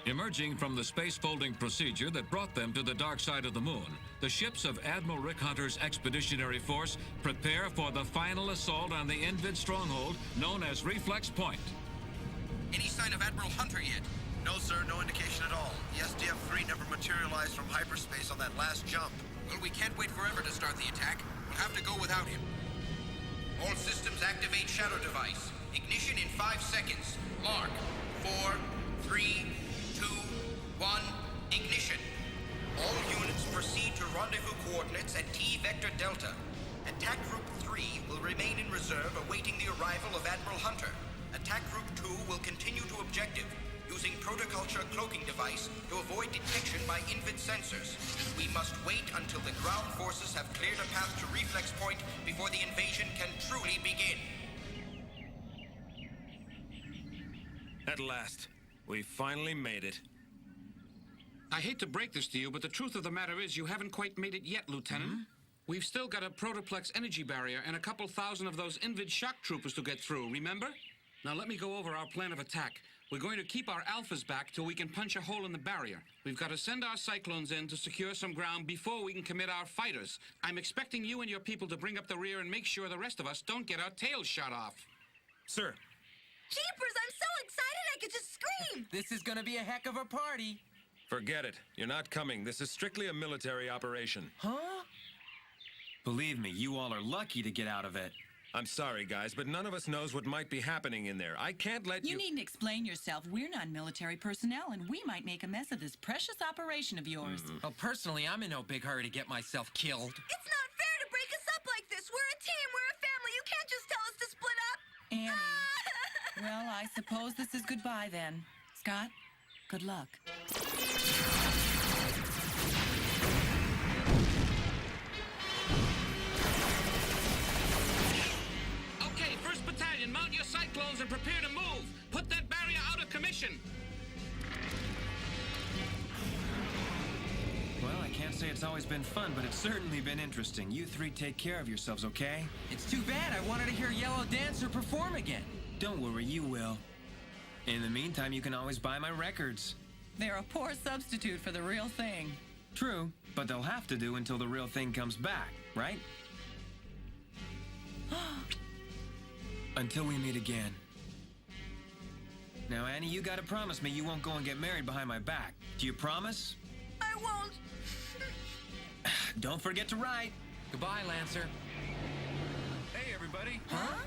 Emerging from the space-folding procedure that brought them to the dark side of the moon, the ships of Admiral Rick Hunter's Expeditionary Force prepare for the final assault on the Invid stronghold known as Reflex Point. Any sign of Admiral Hunter yet? No, sir, no indication at all. The SDF-3 never materialized from hyperspace on that last jump. Well, we can't wait forever to start the attack. We'll have to go without him. All systems activate Shadow Device. Ignition in 5 seconds. Mark. 4, 3, 2, 1, ignition. All units proceed to rendezvous coordinates at T Vector Delta. Attack Group 3 will remain in reserve awaiting the arrival of Admiral Hunter. Attack Group 2 will continue to objective, using protoculture cloaking device to avoid detection by Invid sensors. We must wait until the ground forces have cleared a path to Reflex Point before the invasion can truly begin. At last, we finally made it. I hate to break this to you, but the truth of the matter is you haven't quite made it yet, Lieutenant. We've still got a protoplex energy barrier and a couple thousand of those Invid shock troopers to get through, remember? Now let me go over our plan of attack. We're going to keep our alphas back till we can punch a hole in the barrier. We've got to send our cyclones in to secure some ground before we can commit our fighters. I'm expecting you and your people to bring up the rear and make sure the rest of us don't get our tails shot off. Sir. Jeepers, I'm so excited I could just scream! This is gonna be a heck of a party. Forget it. You're not coming. This is strictly a military operation. Huh? Believe me, you all are lucky to get out of it. I'm sorry, guys, but none of us knows what might be happening in there. I can't let you... You needn't explain yourself. We're non-military personnel, and we might make a mess of this precious operation of yours. Well, personally, I'm in no big hurry to get myself killed. It's not fair to break us up like this. We're a team, we're a family. You can't just tell us to split up. Annie. Well, I suppose this is goodbye then. Scott, good luck. Okay, 1st Battalion, mount your cyclones and prepare to move. Put that barrier out of commission. Well, I can't say it's always been fun, but it's certainly been interesting. You three take care of yourselves, okay? It's too bad. I wanted to hear Yellow Dancer perform again. Don't worry, you will. In the meantime, you can always buy my records. They're a poor substitute for the real thing. True, but they'll have to do until the real thing comes back, right? Until we meet again. Now, Annie, you gotta promise me you won't go and get married behind my back. Do you promise? I won't. Don't forget to write. Goodbye, Lancer. Hey, everybody. Huh?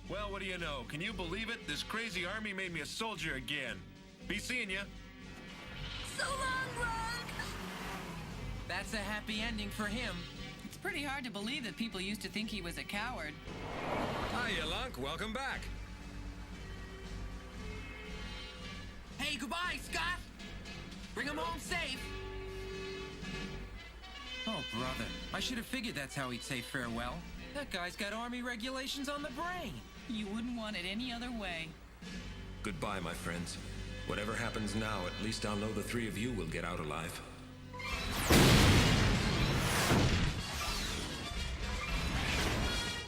Well, what do you know? Can you believe it? This crazy army made me a soldier again. Be seeing ya. So long, Rock. That's a happy ending for him. It's pretty hard to believe that people used to think he was a coward. Hiya, Lunk. Welcome back. Hey, goodbye, Scott. Bring him home safe. Oh, brother. I should have figured that's how he'd say farewell. That guy's got army regulations on the brain. You wouldn't want it any other way. Goodbye, my friends. Whatever happens now, at least I'll know the three of you will get out alive.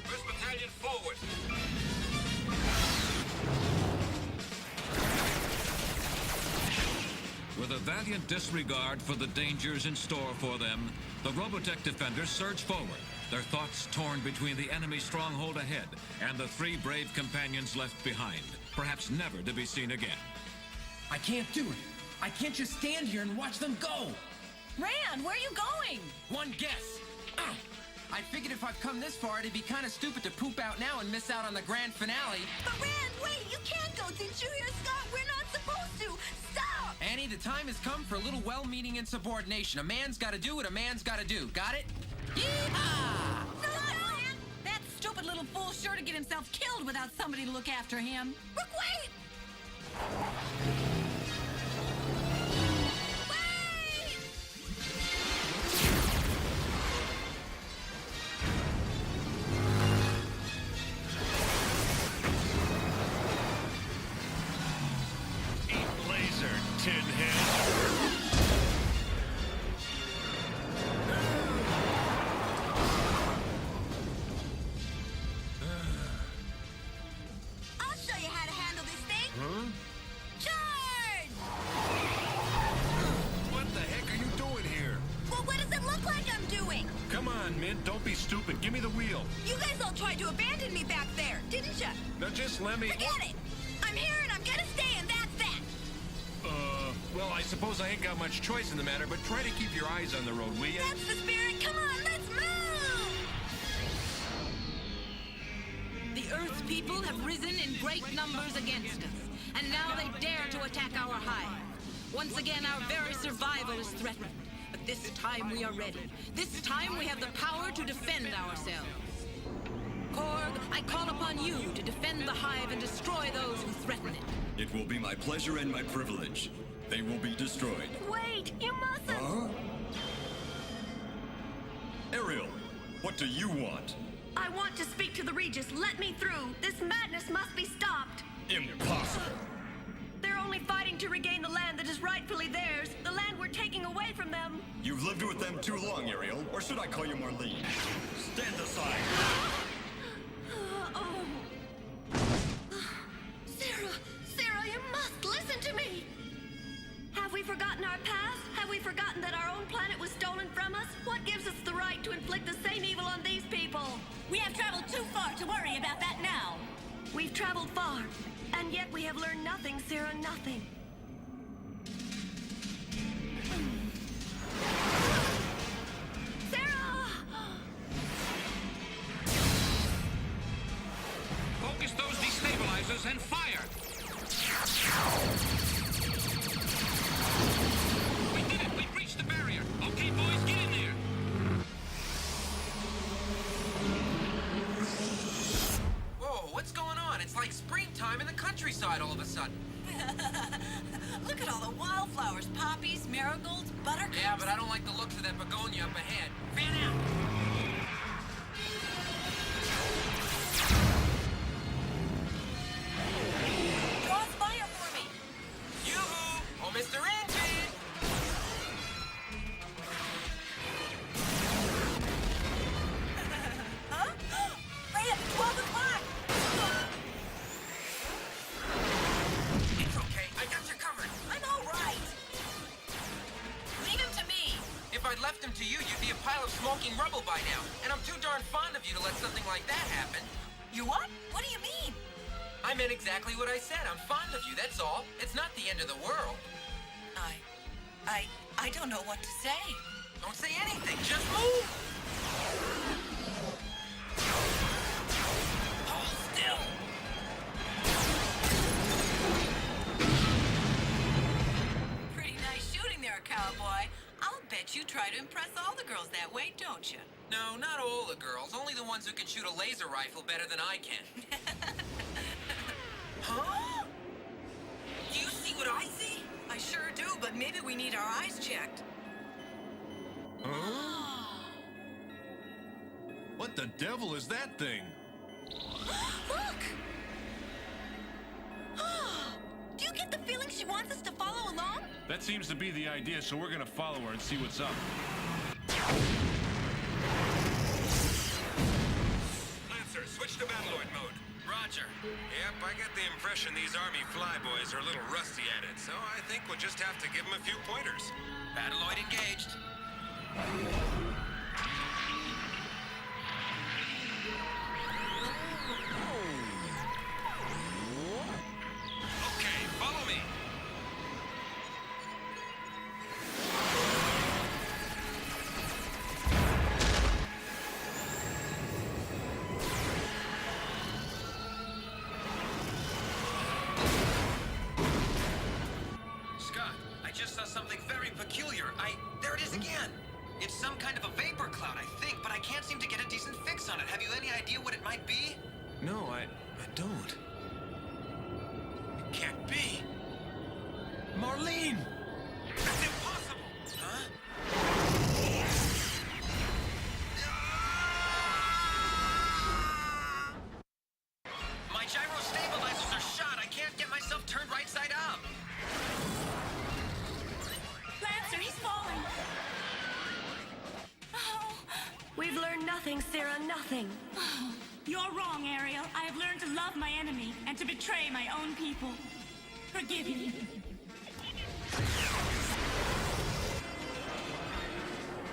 1st Battalion, forward. With a valiant disregard for the dangers in store for them, the Robotech defenders surge forward, their thoughts torn between the enemy stronghold ahead and the 3 brave companions left behind, perhaps never to be seen again. I can't do it. I can't just stand here and watch them go. Rand, where are you going? One guess. I figured if I've come this far, it'd be kind of stupid to poop out now and miss out on the grand finale. But Rand, wait, you can't go. Didn't you hear Scott? We're not supposed to. Stop! Annie, the time has come for a little well-meaning insubordination. A man's got to do what a man's got to do. Got it? Yeehaw! No, Rand! That stupid little fool's sure to get himself killed without somebody to look after him. Rook, wait! Eat laser, tin head. I'll show you how to handle this thing. Huh? Charge! on, Mint. Don't be stupid. Give me the wheel. You guys all tried to abandon me back there, didn't ya? Now just let me... Forget it! I'm here and I'm gonna stay, and that's that! Well, I suppose I ain't got much choice in the matter, but try to keep your eyes on the road, will you? That's the spirit! Come on, let's move! The Earth's people have risen in great numbers against us, and now they dare to attack our hive. Once again, our very survival is threatened. But this time we are ready. This time we have the power to defend ourselves. Korg, I call upon you to defend the hive and destroy those who threaten it. It will be my pleasure and my privilege. They will be destroyed. Wait, you mustn't! Huh? Ariel, what do you want? I want to speak to the Regis. Let me through. This madness must be stopped. Impossible. They're only fighting to regain the land that is rightfully theirs. The land we're taking away from them. You've lived with them too long, Ariel. Or should I call you Marlene? Stand aside. Oh. Sarah, you must listen to me. Have we forgotten our past? Have we forgotten that our own planet was stolen from us? What gives us the right to inflict the same evil on these people? We have traveled too far to worry about that now. We've traveled far, and yet we have learned nothing, Sarah, nothing. Sarah! Focus those destabilizers and fire! We did it! We've reached the barrier! Okay, boys, get in there! Whoa, what's going on? It's like springtime in the countryside all of a sudden. Look at all the wildflowers, poppies, marigolds, buttercups. Yeah, but I don't like the looks of that begonia up ahead. Fan out! Cross fire for me. Yoo-hoo! Oh, Mr. Engine! Huh? Ran, 12 o'clock. It's okay. I got you covered. I'm all right. Leave him to me. If I'd left him to you, you'd be a pile of smoking rubble by now. And I'm too darn fond of you to let something like that happen. You what? What do you mean? I meant exactly what I said. I'm fond of you, that's all. It's not the end of the world. I don't know what to say. Don't say anything. Just move. Hold still. Pretty nice shooting there, cowboy. I'll bet you try to impress all the girls that way, don't you? No, not all the girls. Only the ones who can shoot a laser rifle better than I can. Huh? Do you see what I see? I sure do, but maybe we need our eyes checked. Huh? What the devil is that thing? Look! Do you get the feeling she wants us to follow along? That seems to be the idea, so we're gonna follow her and see what's up. Lancer, switch to Battlelord mode. Roger. Yep, I get the impression these Army flyboys are a little rusty at it, so I think we'll just have to give them a few pointers. Battleoid engaged. Okay, follow me. Scott, I just saw something very peculiar. There it is again. It's some kind of a vapor cloud, I think, but I can't seem to get a decent fix on it. Have you any idea what it might be? No, I don't. It can't be. Marlene! That's impossible! Huh? My gyro stabilizers are shot. I can't get myself turned right side up. Lancer, he's falling. Oh. We've learned nothing, Sarah, nothing. You're wrong, Ariel. I have learned to love my enemy and to betray my own people. Forgive me.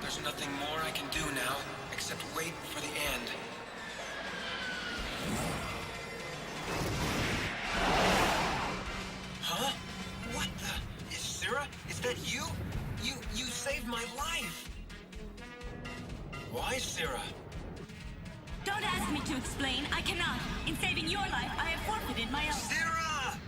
There's nothing more I can do now, except wait for the end. Huh? What the? Sarah? Is that you? You saved my life. Why, Sarah? Don't ask me to explain. I cannot. In saving your life, I have forfeited my own. Sarah!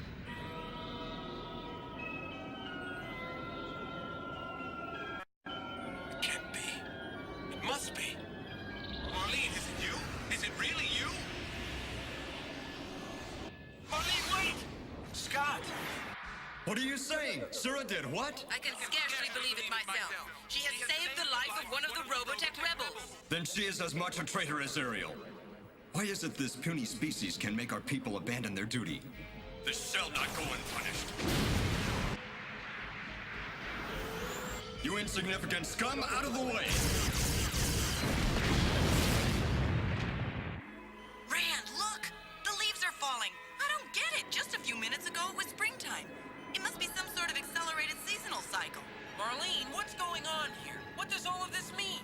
It can't be. It must be. Marlene, is it you? Is it really you? Marlene, wait! Scott! What are you saying? Sarah did what? I can scarcely believe it myself. She has saved the life of one of the Robotech rebels. Then she is as much a traitor as Ariel. Why is it this puny species can make our people abandon their duty? This shall not go unpunished. You insignificant scum, out of the way! Rand, look! The leaves are falling. I don't get it. Just a few minutes ago, it was springtime. It must be some sort of accelerated seasonal cycle. Marlene, what's going on here? What does all of this mean?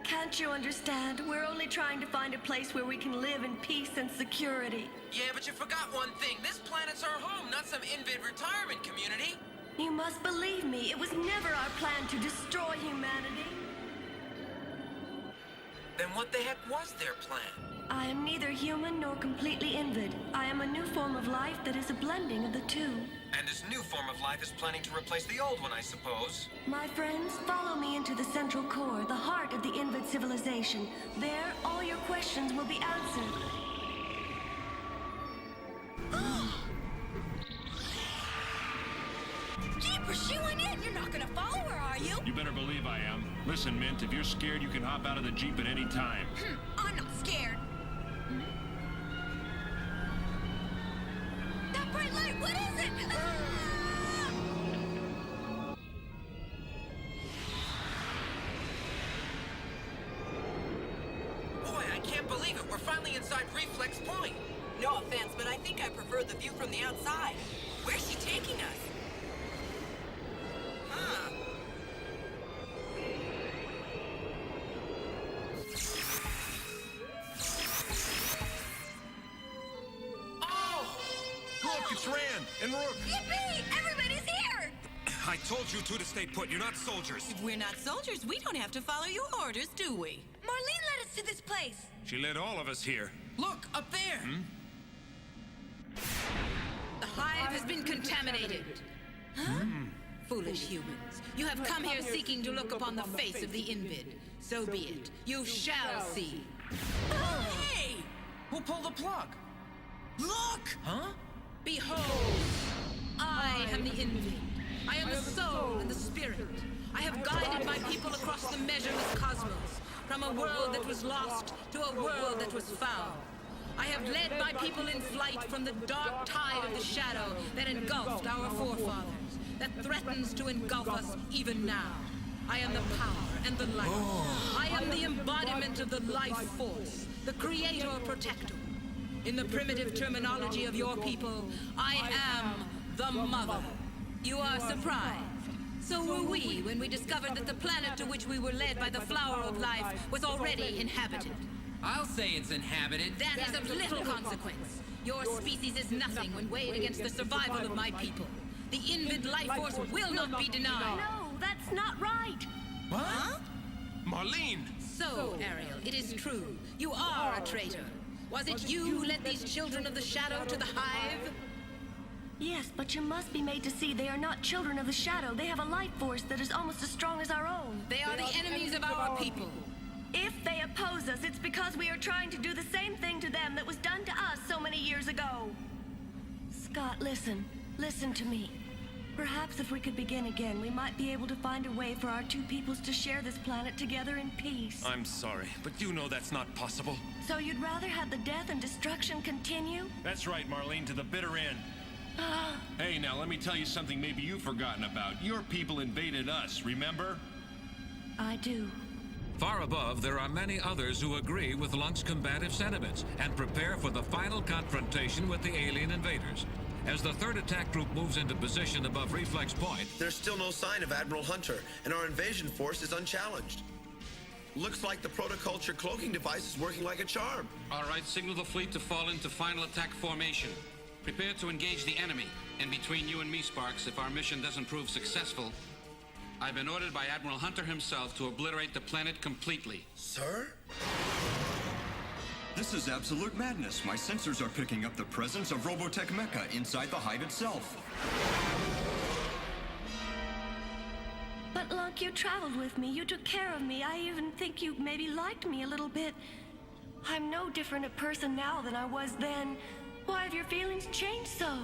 Can't you understand? We're only trying to find a place where we can live in peace and security. Yeah, but you forgot one thing. This planet's our home, not some Invid retirement community. You must believe me, it was never our plan to destroy humanity. Then what the heck was their plan? I am neither human nor completely Invid. I am a new form of life that is a blending of the two. And this new form of life is planning to replace the old one, I suppose. My friends, follow me into the central core, the heart of the Invid civilization. There, all your questions will be answered. Jeepers, she went in. You're not gonna follow her, are you? You better believe I am. Listen, Mint, if you're scared, you can hop out of the Jeep at any time. I'm not scared. That bright light, what is it? Boy, I can't believe it. We're finally inside Reflex Point. No offense, but I think I prefer the view from the outside. Where's she taking us? Huh. Look, it's Rand and Rook. Yippee! Everybody's here! I told you two to stay put. You're not soldiers. If we're not soldiers, we don't have to follow your orders, do we? Marlene led us to this place. She led all of us here. Look, up there! The hive has been contaminated. Huh? Foolish humans. You have come here seeking to look upon the face of the Invid. So be it. You shall see. Oh, hey! Who pulled the plug? Look! Huh? Behold, I am the Invid. I am the soul and the spirit. I have guided my people across the measureless cosmos, from a world that was lost to a world that was found. I have led my people in flight from the dark tide of the shadow that engulfed our forefathers, that threatens to engulf us even now. I am the power and the light. I am the embodiment of the life force, the creator protector. In the primitive terminology of your people, I am the mother. You are surprised. So were we when we discovered that the planet to which we were led by the flower of life was already inhabited. I'll say it's inhabited. That is of little consequence. Your species is nothing when weighed against the survival of my people. The Invid life force will not be denied. No, that's not right. What? Marlene! So, Ariel, it is true. You are a traitor. Was it you who led these children of the shadow to the hive? Yes, but you must be made to see they are not children of the shadow. They have a life force that is almost as strong as our own. They are the enemies of our people. If they oppose us, it's because we are trying to do the same thing to them that was done to us so many years ago. Scott, listen. Listen to me. Perhaps if we could begin again, we might be able to find a way for our two peoples to share this planet together in peace. I'm sorry, but you know that's not possible. So you'd rather have the death and destruction continue? That's right, Marlene, to the bitter end. Hey, now let me tell you something maybe you've forgotten about. Your people invaded us, remember? I do. Far above, there are many others who agree with Lunk's combative sentiments and prepare for the final confrontation with the alien invaders. As the third attack group moves into position above Reflex Point, There's still no sign of Admiral Hunter, and our invasion force is unchallenged. Looks like the protoculture cloaking device is working like a charm. All right, signal the fleet to fall into final attack formation. Prepare to engage the enemy. And between you and me, Sparks, if our mission doesn't prove successful, I've been ordered by Admiral Hunter himself to obliterate the planet completely. Sir? This is absolute madness. My sensors are picking up the presence of Robotech Mecha inside the hive itself. But Lunk, you traveled with me. You took care of me. I even think you maybe liked me a little bit. I'm no different a person now than I was then. Why have your feelings changed so?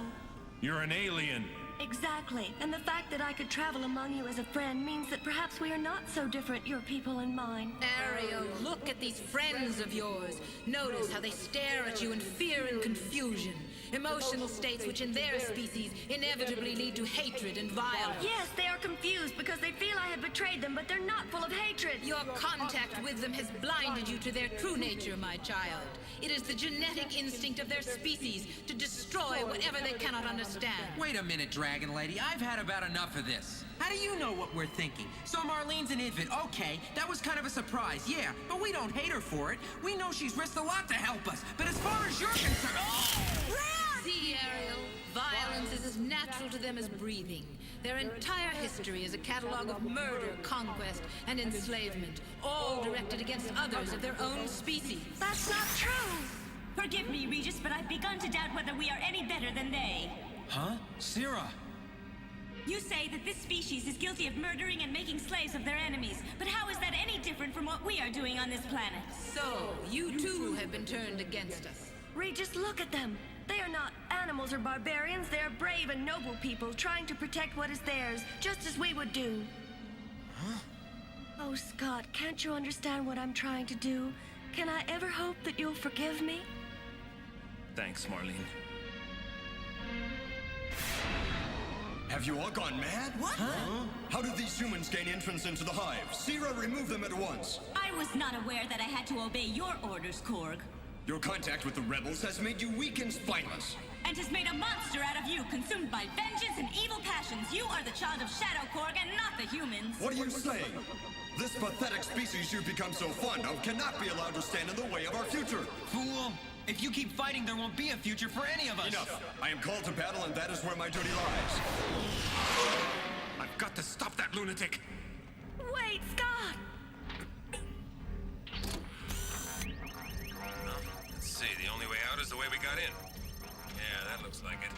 You're an alien. Exactly. And the fact that I could travel among you as a friend means that perhaps we are not so different, your people and mine. Ariel, look at these friends of yours. Notice how they stare at you in fear and confusion. Emotional states which in their species inevitably lead to hatred and violence. Yes, they are confused because they feel I have betrayed them, but they're not full of hatred. Your contact with them has blinded you to their true nature, my child. It is the genetic instinct of their species to destroy whatever they cannot understand. Wait a minute, Dragon Lady. I've had about enough of this. How do you know what we're thinking? So Marlene's an infant. Okay, that was kind of a surprise, yeah. But we don't hate her for it. We know she's risked a lot to help us. But as far as you're concerned... Oh! See, Ariel, violence is as natural to them as breathing. Their entire history is a catalog of murder, conquest, and enslavement, all directed against others of their own species. That's not true! Forgive me, Regis, but I've begun to doubt whether we are any better than they. Huh? Sierra! You say that this species is guilty of murdering and making slaves of their enemies, but how is that any different from what we are doing on this planet? So, you too have been turned against us. Regis, look at them. They are not animals or barbarians. They are brave and noble people trying to protect what is theirs, just as we would do. Huh? Oh, Scott, can't you understand what I'm trying to do? Can I ever hope that you'll forgive me? Thanks, Marlene. Have you all gone mad? What? Huh? How did these humans gain entrance into the hive? Sierra, remove them at once. I was not aware that I had to obey your orders, Korg. Your contact with the rebels has made you weak and spineless. And has made a monster out of you, consumed by vengeance and evil passions. You are the child of Shadow, Korg, and not the humans. What are you saying? This pathetic species you've become so fond of cannot be allowed to stand in the way of our future. Fool! If you keep fighting, there won't be a future for any of us. Enough! I am called to battle, and that is where my duty lies. I've got to stop that lunatic! Wait, Scott! Let's see, the only way out is the way we got in. Yeah, that looks like it.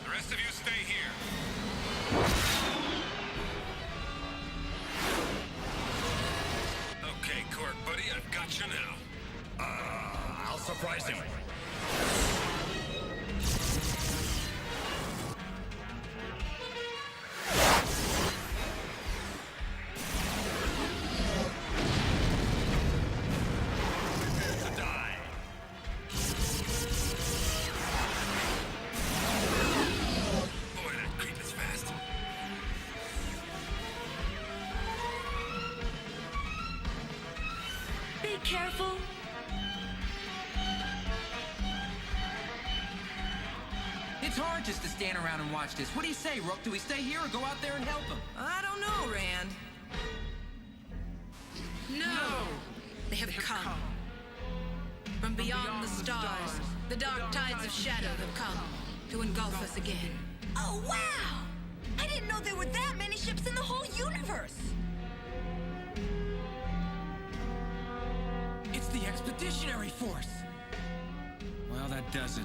The rest of you stay here. Okay, Korg, buddy, I've got you now. I'll surprise him. Careful. It's hard just to stand around and watch this. What do you say, Rook? Do we stay here or go out there and help them? I don't know, Rand. No! They have come. From beyond the stars, the dark tides of shadow have come to engulf us again. Oh, wow! I didn't know there were that many ships in the whole universe! It's the Expeditionary Force! Well, that does it.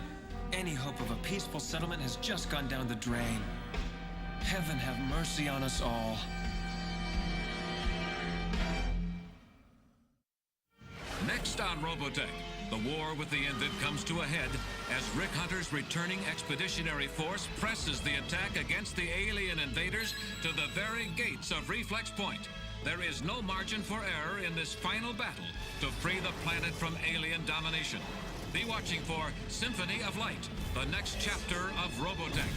Any hope of a peaceful settlement has just gone down the drain. Heaven have mercy on us all. Next on Robotech, the war with the Invid comes to a head as Rick Hunter's returning expeditionary force presses the attack against the alien invaders to the very gates of Reflex Point. There is no margin for error in this final battle to free the planet from alien domination. Be watching for Symphony of Light, the next chapter of Robotech.